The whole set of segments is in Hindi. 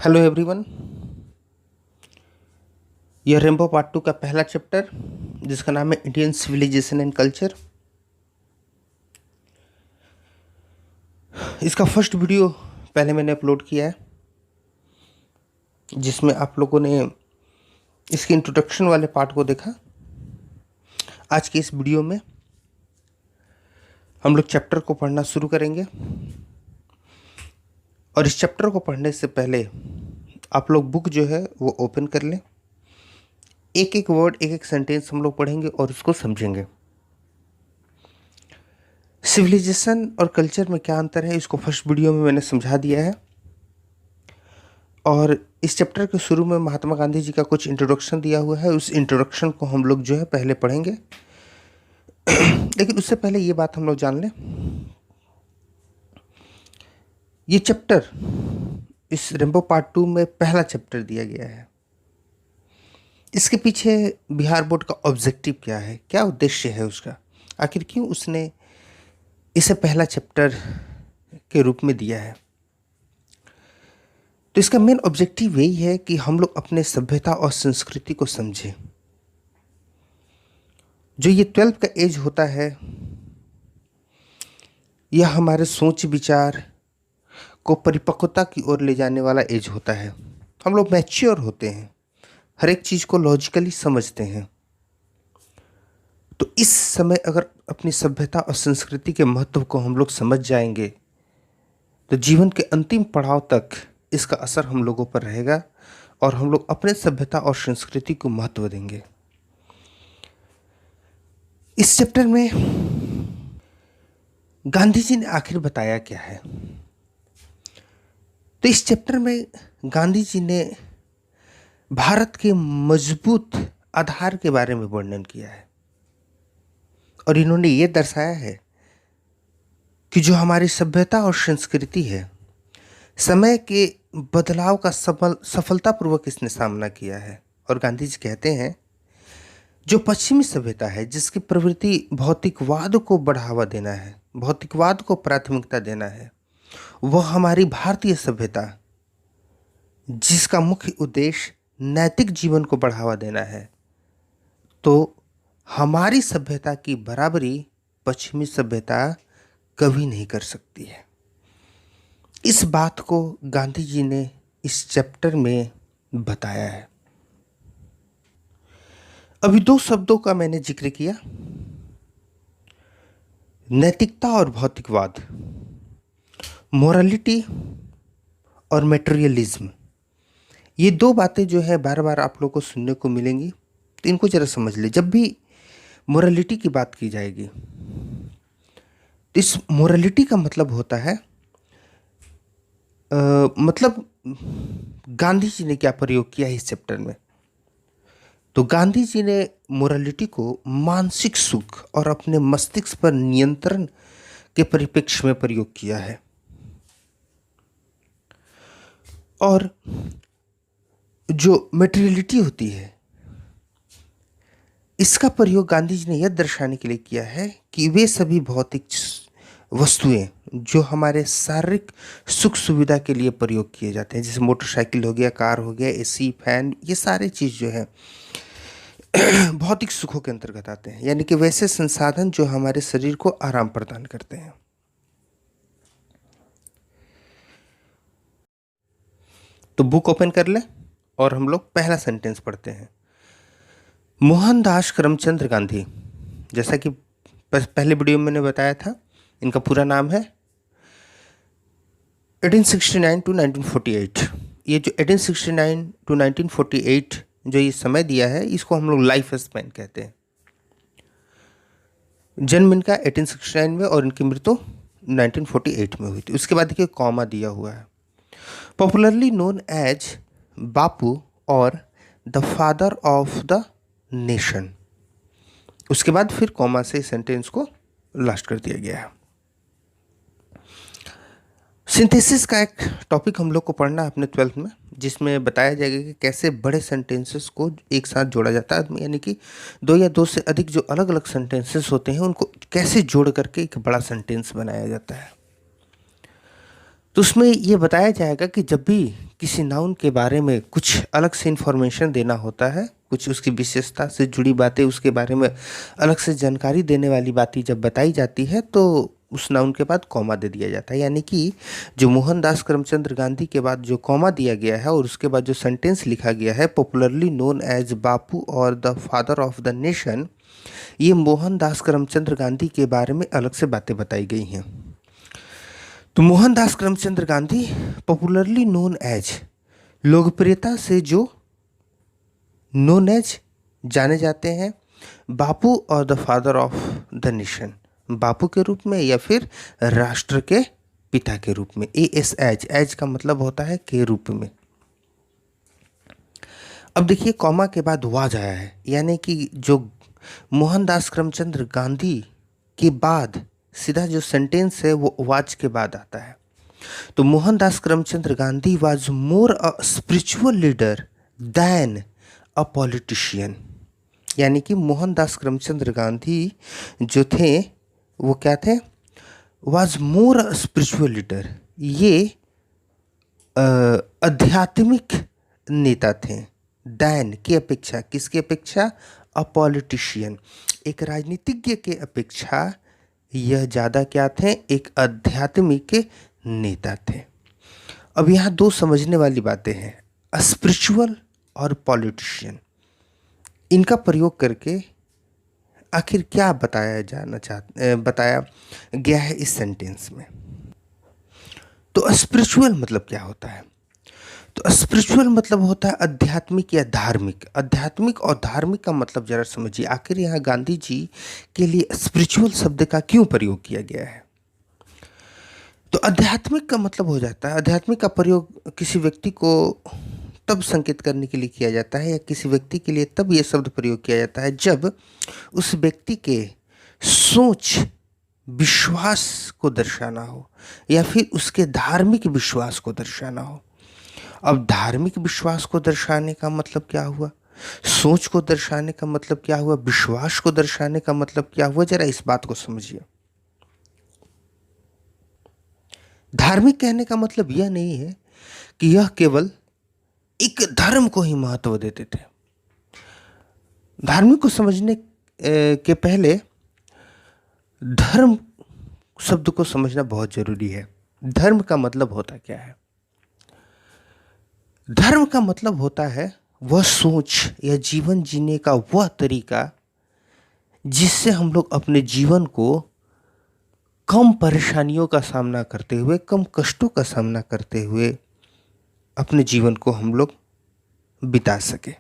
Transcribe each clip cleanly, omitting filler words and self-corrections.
Hello everyone. यह रेम्बो पार्ट 2 का पहला चैप्टर जिसका नाम है इंडियन सिविलाइजेशन एंड कल्चर। इसका फर्स्ट वीडियो पहले मैंने अपलोड किया है जिसमें आप लोगों ने इसके इंट्रोडक्शन वाले पार्ट को देखा। आज के इस वीडियो में हम लोग चैप्टर को पढ़ना शुरू करेंगे और इस चैप्टर को पढ़ने से पहले आप लोग बुक जो है वो ओपन कर लें। एक एक वर्ड एक एक सेंटेंस हम लोग पढ़ेंगे और उसको समझेंगे। सिविलाइजेशन और कल्चर में क्या अंतर है इसको फर्स्ट वीडियो में मैंने समझा दिया है और इस चैप्टर के शुरू में महात्मा गांधी जी का कुछ इंट्रोडक्शन दिया हुआ है। उस इंट्रोडक्शन को हम लोग जो है पहले पढ़ेंगे लेकिन उससे पहले ये बात हम लोग जान लें, ये चैप्टर इस रेम्बो पार्ट 2 में पहला चैप्टर दिया गया है। इसके पीछे बिहार बोर्ड का ऑब्जेक्टिव क्या है, क्या उद्देश्य है उसका, आखिर क्यों उसने इसे पहला चैप्टर के रूप में दिया है। तो इसका मेन ऑब्जेक्टिव यही है कि हम लोग अपने सभ्यता और संस्कृति को समझें। जो ये 12 का एज होता है यह हमारे सोच विचार को परिपक्वता की ओर ले जाने वाला एज होता है। हम लोग मैच्योर होते हैं, हर एक चीज़ को लॉजिकली समझते हैं। तो इस समय अगर अपनी सभ्यता और संस्कृति के महत्व को हम लोग समझ जाएंगे तो जीवन के अंतिम पड़ाव तक इसका असर हम लोगों पर रहेगा और हम लोग अपने सभ्यता और संस्कृति को महत्व देंगे। इस चैप्टर में गांधी जी ने आखिर बताया क्या है। तो इस चैप्टर में गांधी जी ने भारत के मजबूत आधार के बारे में वर्णन किया है और इन्होंने ये दर्शाया है कि जो हमारी सभ्यता और संस्कृति है समय के बदलाव का सफलतापूर्वक इसने सामना किया है। और गांधी जी कहते हैं जो पश्चिमी सभ्यता है जिसकी प्रवृत्ति भौतिकवाद को बढ़ावा देना है, भौतिकवाद को प्राथमिकता देना है, वह हमारी भारतीय सभ्यता जिसका मुख्य उद्देश्य नैतिक जीवन को बढ़ावा देना है, तो हमारी सभ्यता की बराबरी पश्चिमी सभ्यता कभी नहीं कर सकती है। इस बात को गांधी जी ने इस चैप्टर में बताया है। अभी 2 शब्दों का मैंने जिक्र किया, नैतिकता और भौतिकवाद, मोरालिटी और मटेरियलिज्म। ये 2 बातें जो है बार बार आप लोगों को सुनने को मिलेंगी, तो इनको जरा समझ ले। जब भी मोरालिटी की बात की जाएगी तो इस मोरालिटी का मतलब होता है मतलब गांधी जी ने क्या प्रयोग किया है इस चैप्टर में। तो गांधी जी ने मोरालिटी को मानसिक सुख और अपने मस्तिष्क पर नियंत्रण के परिप्रेक्ष्य में प्रयोग किया है। और जो मटेरियलिटी होती है इसका प्रयोग गांधी जी ने यह दर्शाने के लिए किया है कि वे सभी भौतिक वस्तुएं जो हमारे शारीरिक सुख सुविधा के लिए प्रयोग किए जाते हैं, जैसे मोटरसाइकिल हो गया, कार हो गया, एसी, फैन, ये सारे चीज़ जो है भौतिक सुखों के अंतर्गत आते हैं, यानी कि वैसे संसाधन जो हमारे शरीर को आराम प्रदान करते हैं। तो बुक ओपन कर ले और हम लोग पहला सेंटेंस पढ़ते हैं। मोहनदास करमचंद गांधी, जैसा कि पहले वीडियो में मैंने बताया था, इनका पूरा नाम है 1869 टू 1948। ये जो 1869 टू 1948 जो ये समय दिया है इसको हम लोग लाइफ स्पैन कहते हैं। जन्म इनका 1869 में और इनकी मृत्यु 1948 में हुई थी। उसके बाद देखिए कॉमा दिया हुआ है, पॉपुलरली नोन एज बापू और the father of the nation. उसके बाद फिर कॉमा से सेंटेंस को लास्ट कर दिया गया है। सिंथेसिस का एक टॉपिक हम लोग को पढ़ना है अपने 12th में, जिसमें बताया जाएगा कि कैसे बड़े सेंटेंसेस को एक साथ जोड़ा जाता है, यानी कि 2 या 2 से अधिक जो अलग अलग सेंटेंसेस होते हैं उनको कैसे जोड़ करके एक बड़ा सेंटेंस बनाया जाता है। तो उसमें ये बताया जाएगा कि जब भी किसी नाउन के बारे में कुछ अलग से इन्फॉर्मेशन देना होता है, कुछ उसकी विशेषता से जुड़ी बातें, उसके बारे में अलग से जानकारी देने वाली बातें जब बताई जाती है तो उस नाउन के बाद कॉमा दे दिया जाता है। यानी कि जो मोहनदास करमचंद गांधी के बाद जो कॉमा दिया गया है और उसके बाद जो सेंटेंस लिखा गया है, पॉपुलरली नोन एज बापू और the father of the nation, ये मोहनदास करमचंद गांधी के बारे में अलग से बातें बताई गई हैं। तो Mohandas Karamchand Gandhi popularly known as, लोकप्रियता से जो नोन एज जाने जाते हैं, बापू और the father of the nation, Bapu के रूप में या फिर राष्ट्र के पिता के रूप में। एस एज, एज का मतलब होता है के रूप में। अब देखिए कॉमा के बाद वाज आया है, यानी कि जो मोहनदास करमचंद गांधी के बाद सीधा जो सेंटेंस है वो वाज के बाद आता है। तो Mohandas Karamchand Gandhi was more a spiritual leader then a politician, यानी कि मोहनदास करमचंद गांधी जो थे वो क्या थे, was more a spiritual leader, ये आध्यात्मिक नेता थे, दैन की अपेक्षा, किसकी अपेक्षा, अ पॉलिटिशियन, एक राजनीतिज्ञ के अपेक्षा यह ज़्यादा क्या थे, एक आध्यात्मिक नेता थे। अब यहाँ दो समझने वाली बातें हैं, स्पिरिचुअल और पॉलिटिशियन, इनका प्रयोग करके आखिर क्या बताया गया है इस सेंटेंस में। तो स्पिरिचुअल मतलब क्या होता है, तो स्पिरिचुअल मतलब होता है आध्यात्मिक या धार्मिक। आध्यात्मिक और धार्मिक का मतलब जरा समझिए, आखिर यहाँ गांधी जी के लिए स्पिरिचुअल शब्द का क्यों प्रयोग किया गया है। तो आध्यात्मिक का मतलब हो जाता है, आध्यात्मिक का प्रयोग किसी व्यक्ति को तब संकेत करने के लिए किया जाता है या किसी व्यक्ति के लिए तब यह शब्द प्रयोग किया जाता है जब उस व्यक्ति के सोच विश्वास को दर्शाना हो या फिर उसके धार्मिक विश्वास को दर्शाना हो। अब धार्मिक विश्वास को दर्शाने का मतलब क्या हुआ, सोच को दर्शाने का मतलब क्या हुआ, विश्वास को दर्शाने का मतलब क्या हुआ, जरा इस बात को समझिए। धार्मिक कहने का मतलब यह नहीं है कि यह केवल एक धर्म को ही महत्व देते थे। धार्मिक को समझने के पहले धर्म शब्द को समझना बहुत जरूरी है। धर्म का मतलब होता क्या है, धर्म का मतलब होता है वह सोच या जीवन जीने का वह तरीका जिससे हम लोग अपने जीवन को कम परेशानियों का सामना करते हुए, कम कष्टों का सामना करते हुए अपने जीवन को हम लोग बिता सके।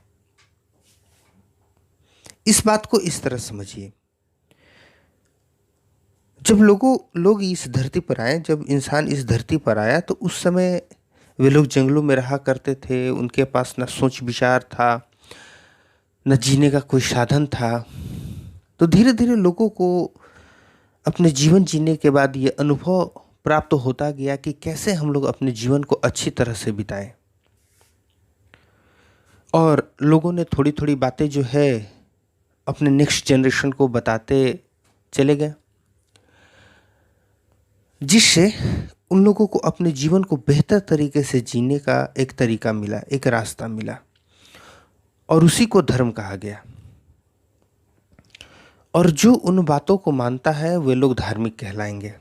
इस बात को इस तरह समझिए, जब लोग इस धरती पर आए, जब इंसान इस धरती पर आया तो उस समय वे लोग जंगलों में रहा करते थे, उनके पास ना सोच विचार था, न जीने का कोई साधन था। तो धीरे धीरे लोगों को अपने जीवन जीने के बाद ये अनुभव प्राप्त होता गया कि कैसे हम लोग अपने जीवन को अच्छी तरह से बिताएं। और लोगों ने थोड़ी थोड़ी बातें जो है अपने नेक्स्ट जनरेशन को बताते चले गए, जिससे उन लोगों को अपने जीवन को बेहतर तरीके से जीने का एक तरीका मिला, एक रास्ता मिला, और उसी को धर्म कहा गया। और जो उन बातों को मानता है वे लोग धार्मिक कहलाएंगे।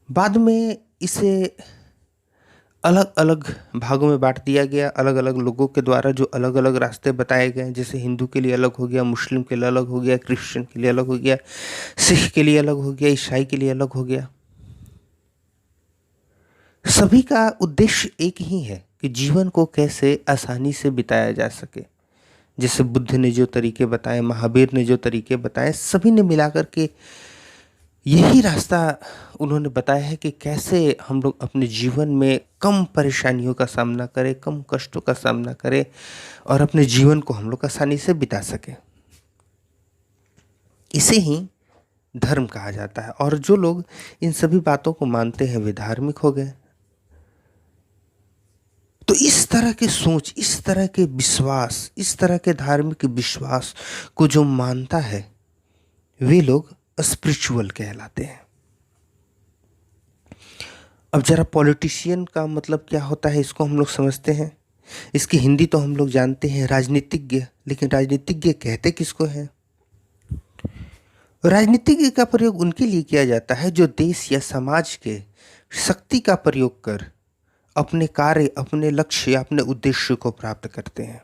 बाद में इसे अलग अलग भागों में बांट दिया गया, अलग अलग लोगों के द्वारा जो अलग अलग रास्ते बताए गए, जैसे हिंदू के लिए अलग हो गया, मुस्लिम के लिए अलग हो गया, क्रिश्चियन के लिए अलग हो गया, सिख के लिए अलग हो गया, ईसाई के लिए अलग हो गया। सभी का उद्देश्य एक ही है कि जीवन को कैसे आसानी से बिताया जा सके। जैसे बुद्ध ने जो तरीके बताए, महावीर ने जो तरीके बताए, सभी ने मिलाकर के यही रास्ता उन्होंने बताया है कि कैसे हम लोग अपने जीवन में कम परेशानियों का सामना करें, कम कष्टों का सामना करें और अपने जीवन को हम लोग आसानी से बिता सकें। इसे ही धर्म कहा जाता है। और जो लोग इन सभी बातों को मानते हैं वे धार्मिक हो गए। तो इस तरह के सोच, इस तरह के विश्वास, इस तरह के धार्मिक विश्वास को जो मानता है वे लोग स्पिरिचुअल कहलाते हैं। अब जरा पॉलिटिशियन का मतलब क्या होता है इसको हम लोग समझते हैं। इसकी हिंदी तो हम लोग जानते हैं, राजनीतिज्ञ। लेकिन राजनीतिज्ञ कहते किसको हैं? राजनीतिज्ञ का प्रयोग उनके लिए किया जाता है जो देश या समाज के शक्ति का प्रयोग कर अपने कार्य, अपने लक्ष्य या अपने उद्देश्य को प्राप्त करते हैं।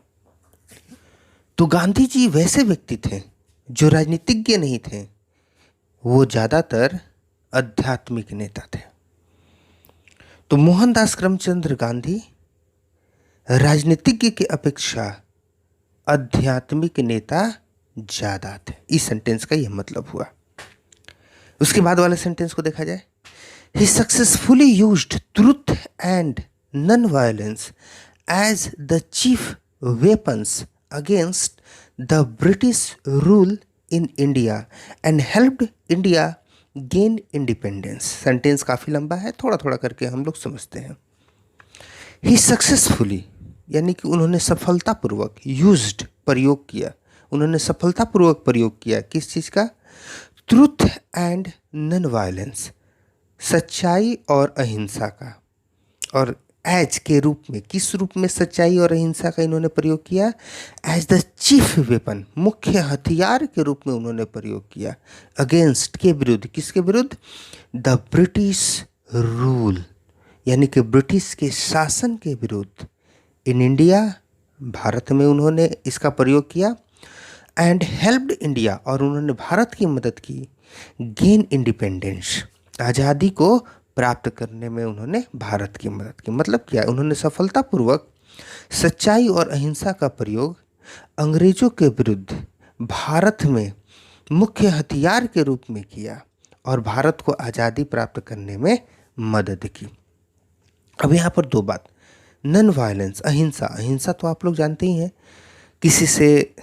तो गांधी जी वैसे व्यक्ति थे जो राजनीतिज्ञ नहीं थे, वो ज्यादातर आध्यात्मिक नेता थे। तो मोहनदास करमचंद गांधी राजनीतिज्ञ की अपेक्षा आध्यात्मिक नेता ज्यादा थे। इस सेंटेंस का यह मतलब हुआ। उसके बाद वाले सेंटेंस को देखा जाए, he successfully used truth and non violence as the chief weapons against the British rule in India and helped India gain independence. Sentence काफी लंबा है, थोड़ा थोड़ा करके हम लोग समझते हैं। ही सक्सेसफुली यानी कि उन्होंने सफलतापूर्वक, यूज्ड प्रयोग किया, उन्होंने सफलतापूर्वक प्रयोग किया किस चीज का? ट्रुथ एंड नॉन वायलेंस, सच्चाई और अहिंसा का। और एज के रूप में, किस रूप में सच्चाई और अहिंसा का इन्होंने प्रयोग किया? एज द चीफ वेपन, मुख्य हथियार के रूप में उन्होंने प्रयोग किया। अगेंस्ट के विरुद्ध, किसके विरुद्ध? द ब्रिटिश रूल यानी कि ब्रिटिश के शासन के विरुद्ध। इन इंडिया, भारत में उन्होंने इसका प्रयोग किया। एंड हेल्प्ड इंडिया, और उन्होंने भारत की मदद की। गेन इंडिपेंडेंस, आज़ादी को प्राप्त करने में उन्होंने भारत की मदद की। मतलब क्या? उन्होंने सफलतापूर्वक सच्चाई और अहिंसा का प्रयोग अंग्रेजों के विरुद्ध भारत में मुख्य हथियार के रूप में किया और भारत को आज़ादी प्राप्त करने में मदद की। अब यहाँ पर दो बात, नॉन वायलेंस, अहिंसा। अहिंसा तो आप लोग जानते ही हैं, किसी से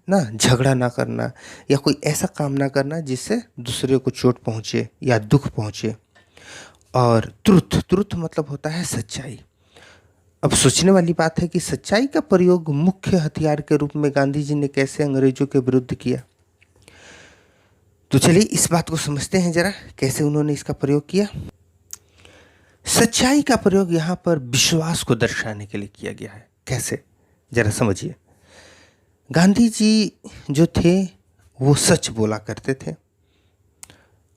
ना झगड़ा ना करना या कोई ऐसा काम ना करना जिससे दूसरे को चोट पहुँचे या दुख पहुँचे। और ट्रुथ, ट्रुथ मतलब होता है सच्चाई। अब सोचने वाली बात है कि सच्चाई का प्रयोग मुख्य हथियार के रूप में गांधी जी ने कैसे अंग्रेजों के विरुद्ध किया। तो चलिए इस बात को समझते हैं जरा, कैसे उन्होंने इसका प्रयोग किया। सच्चाई का प्रयोग यहाँ पर विश्वास को दर्शाने के लिए किया गया है। कैसे, जरा समझिए। गांधी जी जो थे वो सच बोला करते थे,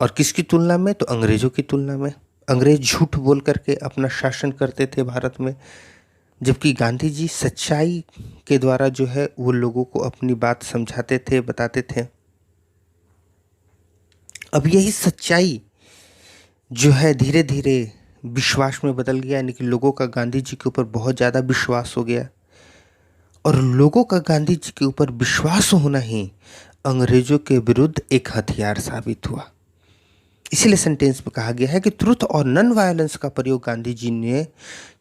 और किसकी तुलना में? तो अंग्रेजों की तुलना में। अंग्रेज झूठ बोल करके अपना शासन करते थे भारत में, जबकि गांधी जी सच्चाई के द्वारा जो है वो लोगों को अपनी बात समझाते थे, बताते थे। अब यही सच्चाई जो है धीरे धीरे विश्वास में बदल गया, यानी कि लोगों का गांधी जी के ऊपर बहुत ज़्यादा विश्वास हो गया। और लोगों का गांधी जी के ऊपर विश्वास होना ही अंग्रेजों के विरुद्ध एक हथियार साबित हुआ। इसीलिए सेंटेंस में कहा गया है कि ट्रुथ और नॉन वायलेंस का प्रयोग गांधी जी ने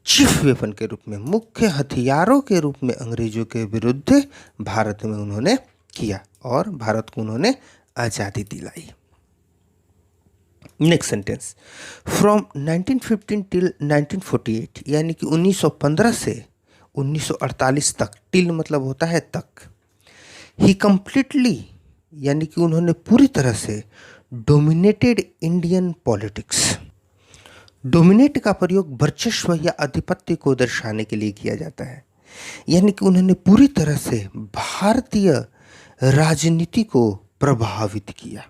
चीफ वेपन के रूप में, मुख्य हथियारों के रूप में अंग्रेजों के विरुद्ध भारत में उन्होंने किया और भारत को उन्होंने आज़ादी दिलाई। नेक्स्ट सेंटेंस, फ्रॉम 1915 टिल 1948, यानी कि 1915 से 1948 तक, टिल मतलब होता है तक। ही कंप्लीटली यानी कि उन्होंने पूरी तरह से डोमिनेटेड इंडियन पॉलिटिक्स। डोमिनेट का प्रयोग वर्चस्व या आधिपत्य को दर्शाने के लिए किया जाता है, यानी कि उन्होंने पूरी तरह से भारतीय राजनीति को प्रभावित किया।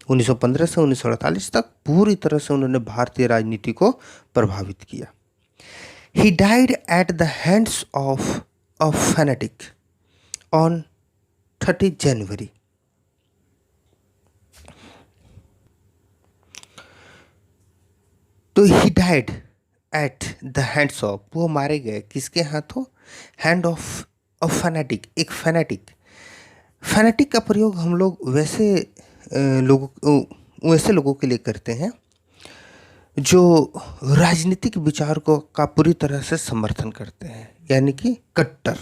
1915 से 1948 तक पूरी तरह से उन्होंने भारतीय राजनीति को प्रभावित किया। He died at the hands of a fanatic on 30 January. तो he died at the hands of, वो मारे गए किसके हाथों? हैंड ऑफ अ फैनेटिक, एक फैनेटिक। फैनेटिक का प्रयोग हम लोग वैसे लोगों के लिए करते हैं जो राजनीतिक विचार को का पूरी तरह से समर्थन करते हैं, यानी कि कट्टर।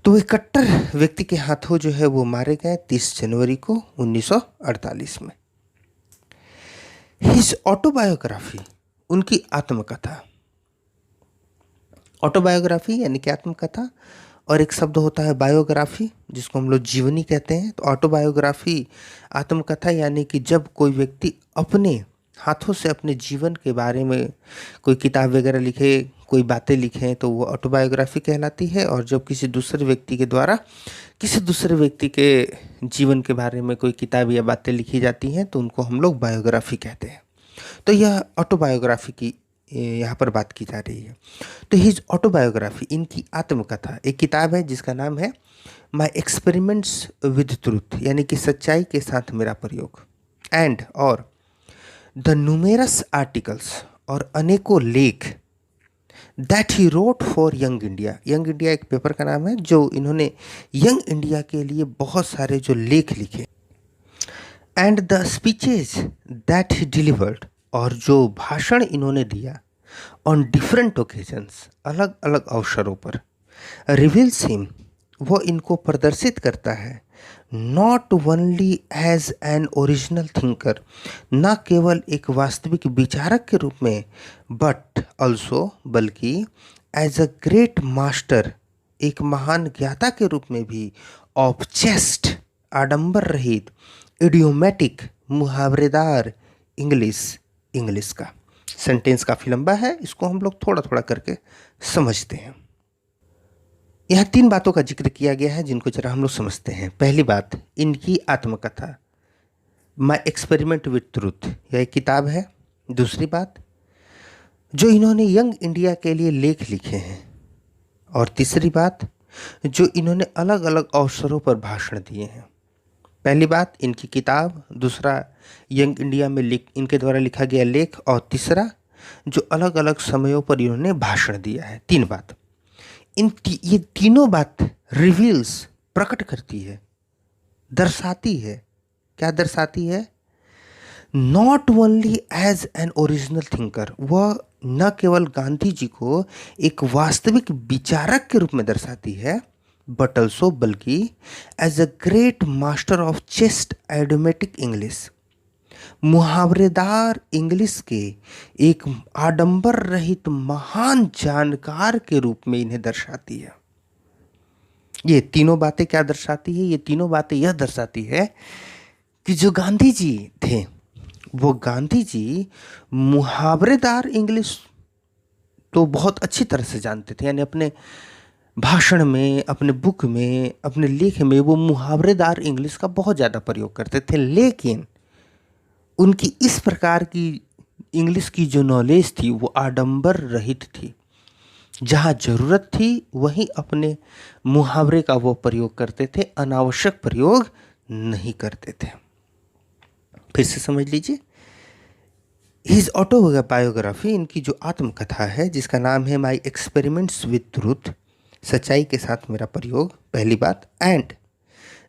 तो वे कट्टर व्यक्ति के हाथों जो है वो मारे गए 30 जनवरी को 1948 में। हिज ऑटोबायोग्राफी, उनकी आत्मकथा। ऑटोबायोग्राफी यानी कि आत्मकथा, और एक शब्द होता है बायोग्राफी जिसको हम लोग जीवनी कहते हैं। तो ऑटोबायोग्राफी, आत्मकथा, यानी कि जब कोई व्यक्ति अपने हाथों से अपने जीवन के बारे में कोई किताब वगैरह लिखे, कोई बातें लिखें तो वो ऑटोबायोग्राफी कहलाती है। और जब किसी दूसरे व्यक्ति के द्वारा किसी दूसरे व्यक्ति के जीवन के बारे में कोई किताब या बातें लिखी जाती हैं तो उनको हम लोग बायोग्राफी कहते हैं। तो यह ऑटोबायोग्राफी की यहाँ पर बात की जा रही है। तो हिज ऑटोबायोग्राफी, इनकी आत्मकथा, एक किताब है जिसका नाम है माई एक्सपेरिमेंट्स विद ट्रूथ, यानी कि सच्चाई के साथ मेरा प्रयोग, एंड और द न्यूमेरस आर्टिकल्स, और अनेकों लेख that he wrote for young India. Young India एक पेपर का नाम है जो इन्होंने यंग इंडिया के लिए बहुत सारे जो लेख लिखे, and the speeches that he delivered, और जो भाषण इन्होंने दिया ऑन डिफरेंट ओकेजन्स, अलग अलग अवसरों पर, रिवील्स हिम, वो इनको प्रदर्शित करता है, not only as an original thinker, न केवल एक वास्तविक विचारक के रूप में, बट ऑल्सो, बल्कि एज अ ग्रेट मास्टर, एक महान ज्ञाता के रूप में भी, ऑफ चेस्ट, आडंबर रहित, इडियोमेटिक, मुहावरेदार इंग्लिश का। सेंटेंस काफ़ी लंबा है, इसको हम लोग थोड़ा थोड़ा करके समझते हैं। यहाँ 3 बातों का जिक्र किया गया है जिनको जरा हम लोग समझते हैं। पहली बात, इनकी आत्मकथा माई एक्सपेरिमेंट विथ ट्रूथ, यह एक किताब है। दूसरी बात, जो इन्होंने यंग इंडिया के लिए लेख लिखे हैं। और तीसरी बात, जो इन्होंने अलग अलग अवसरों पर भाषण दिए हैं। पहली बात, इनकी किताब। दूसरा, यंग इंडिया में इनके द्वारा लिखा गया लेख। और तीसरा, जो अलग अलग समयों पर इन्होंने भाषण दिया है। 3 बात, ये तीनों बात रिवील्स, प्रकट करती है, दर्शाती है। क्या दर्शाती है? Not only as an original thinker, वह न केवल गांधी जी को एक वास्तविक विचारक के रूप में दर्शाती है, बट ऑल्सो, बल्कि as a great master of chaste idiomatic English, मुहावरेदार इंग्लिश के एक आडंबर रहित महान जानकार के रूप में इन्हें दर्शाती है। ये तीनों बातें क्या दर्शाती है? ये तीनों बातें यह दर्शाती है कि जो गांधी जी थे, वो गांधी जी मुहावरेदार इंग्लिश तो बहुत अच्छी तरह से जानते थे, यानी अपने भाषण में, अपने बुक में, अपने लेख में वो मुहावरेदार इंग्लिश का बहुत ज़्यादा प्रयोग करते थे। लेकिन उनकी इस प्रकार की इंग्लिश की जो नॉलेज थी वो आडंबर रहित थी। जहाँ ज़रूरत थी वहीं अपने मुहावरे का वो प्रयोग करते थे, अनावश्यक प्रयोग नहीं करते थे। फिर से समझ लीजिए, हिज ऑटोबायोग्राफी, इनकी जो आत्मकथा है जिसका नाम है माई एक्सपेरिमेंट्स विद ट्रूथ, सच्चाई के साथ मेरा प्रयोग, पहली बात, and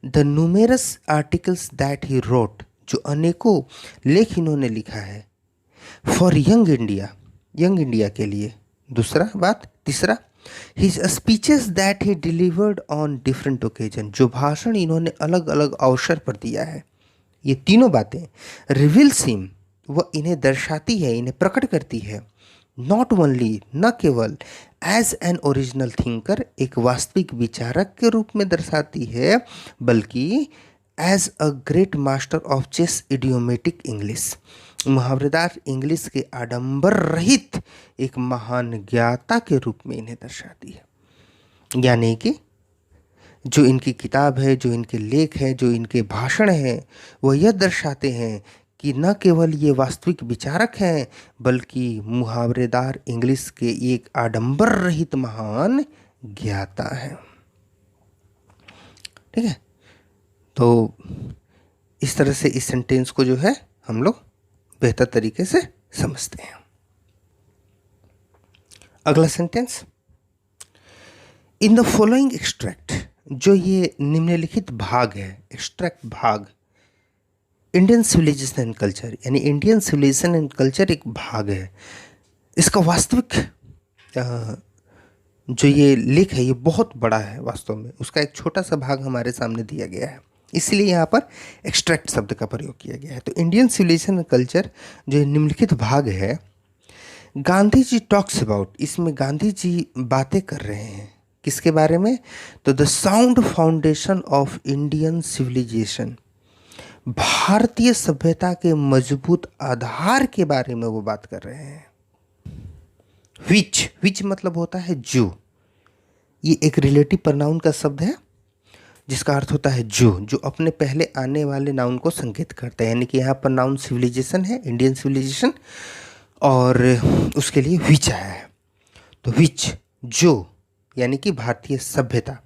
the numerous articles that he wrote, जो अनेकों लेख इन्होंने लिखा है, फॉर यंग इंडिया के लिए, दूसरा बात, तीसरा, his speeches that he delivered on different occasion, जो भाषण इन्होंने अलग अलग अवसर पर दिया है। ये तीनों बातें रिवील्स हिम, वह इन्हें दर्शाती है, इन्हें प्रकट करती है, नॉट ओनली, न केवल एज एन ओरिजिनल थिंकर, एक वास्तविक विचारक के रूप में दर्शाती है, बल्कि as a great master of chaste idiomatic English, मुहावरेदार इंग्लिश के आडंबर रहित एक महान ज्ञाता के रूप में इन्हें दर्शाती है। यानी कि जो इनकी किताब है, जो इनके लेख हैं, जो इनके भाषण हैं, वह यह दर्शाते हैं कि न केवल ये वास्तविक विचारक हैं, बल्कि मुहावरेदार इंग्लिश के एक आडंबर रहित महान ज्ञाता हैं। ठीक है, तो इस तरह से इस सेंटेंस को जो है हम लोग बेहतर तरीके से समझते हैं। अगला sentence, in the following extract, जो ये निम्नलिखित भाग है, एक्सट्रैक्ट भाग, इंडियन सिविलाइजेशन एंड कल्चर, यानी इंडियन सिविलाइजेशन एंड कल्चर एक भाग है। इसका वास्तविक जो ये लेख है ये बहुत बड़ा है वास्तव में, उसका एक छोटा सा भाग हमारे सामने दिया गया है, इसलिए यहाँ पर एक्सट्रैक्ट शब्द का प्रयोग किया गया है। तो इंडियन सिविलाइजेशन एंड कल्चर जो निम्नलिखित भाग है, गांधी जी टॉक्स अबाउट, इसमें गांधी जी बातें कर रहे हैं किसके बारे में? तो the sound foundation of Indian civilisation, भारतीय सभ्यता के मजबूत आधार के बारे में वो बात कर रहे हैं। विच मतलब होता है जो। ये एक रिलेटिव प्रनाउन का शब्द है जिसका अर्थ होता है जो अपने पहले आने वाले नाउन को संकेत करता है। यानी कि यहाँ पर नाउन सिविलाइजेशन है, इंडियन सिविलाइजेशन, और उसके लिए विच आया है। तो विच जो यानी कि भारतीय सभ्यता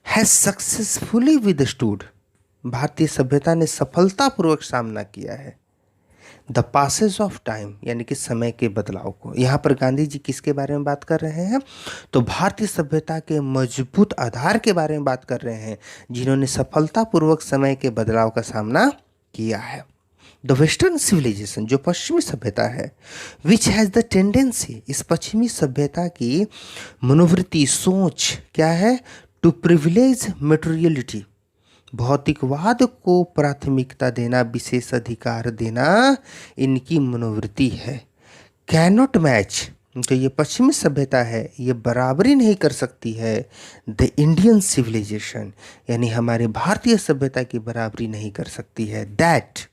हैज सक्सेसफुली विदस्टूड, भारतीय सभ्यता ने सफलतापूर्वक सामना किया है द पासेज ऑफ टाइम, यानी कि समय के बदलाव को। यहाँ पर गांधी जी किसके बारे में बात कर रहे हैं? तो भारतीय सभ्यता के मजबूत आधार के बारे में बात कर रहे हैं जिन्होंने सफलतापूर्वक समय के बदलाव का सामना किया है। द वेस्टर्न सिविलाइजेशन, जो पश्चिमी सभ्यता है, विच हैज़ द टेंडेंसी, इस पश्चिमी सभ्यता की मनोवृत्ति, सोच क्या है? टू प्रिविलेज मटेरियलिटी, भौतिकवाद को प्राथमिकता देना, विशेष अधिकार देना इनकी मनोवृत्ति है। कैनॉट मैच, जो ये पश्चिमी सभ्यता है ये बराबरी नहीं कर सकती है द इंडियन सिविलाइजेशन, यानी हमारे भारतीय सभ्यता की बराबरी नहीं कर सकती है। दैट,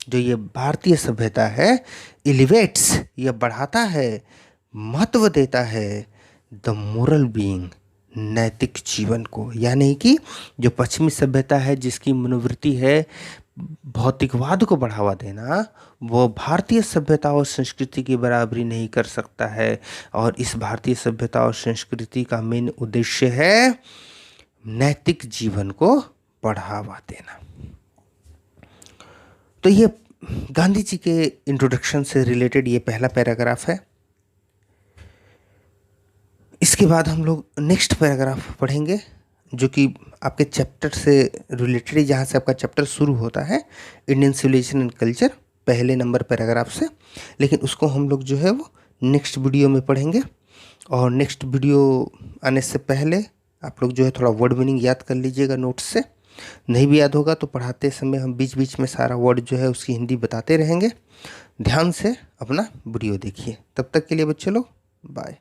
जो ये भारतीय सभ्यता है, एलिवेट्स, यह बढ़ाता है, महत्व देता है द मोरल बीइंग, नैतिक जीवन को। यानी कि जो पश्चिमी सभ्यता है जिसकी मनोवृत्ति है भौतिकवाद को बढ़ावा देना, वो भारतीय सभ्यता और संस्कृति की बराबरी नहीं कर सकता है। और इस भारतीय सभ्यता और संस्कृति का मेन उद्देश्य है नैतिक जीवन को बढ़ावा देना। तो ये गांधी जी के इंट्रोडक्शन से रिलेटेड ये पहला पैराग्राफ है। इसके बाद हम लोग नेक्स्ट पैराग्राफ पढ़ेंगे जो कि आपके चैप्टर से रिलेटेड है, जहाँ से आपका चैप्टर शुरू होता है इंडियन सिविलाइजेशन एंड कल्चर, पहले नंबर पैराग्राफ से। लेकिन उसको हम लोग जो है वो नेक्स्ट वीडियो में पढ़ेंगे। और नेक्स्ट वीडियो आने से पहले आप लोग जो है थोड़ा वर्ड मीनिंग याद कर लीजिएगा नोट्स से। नहीं भी याद होगा तो पढ़ाते समय हम बीच बीच में सारा वर्ड जो है उसकी हिंदी बताते रहेंगे। ध्यान से अपना वीडियो देखिए। तब तक के लिए बच्चे लोग बाय।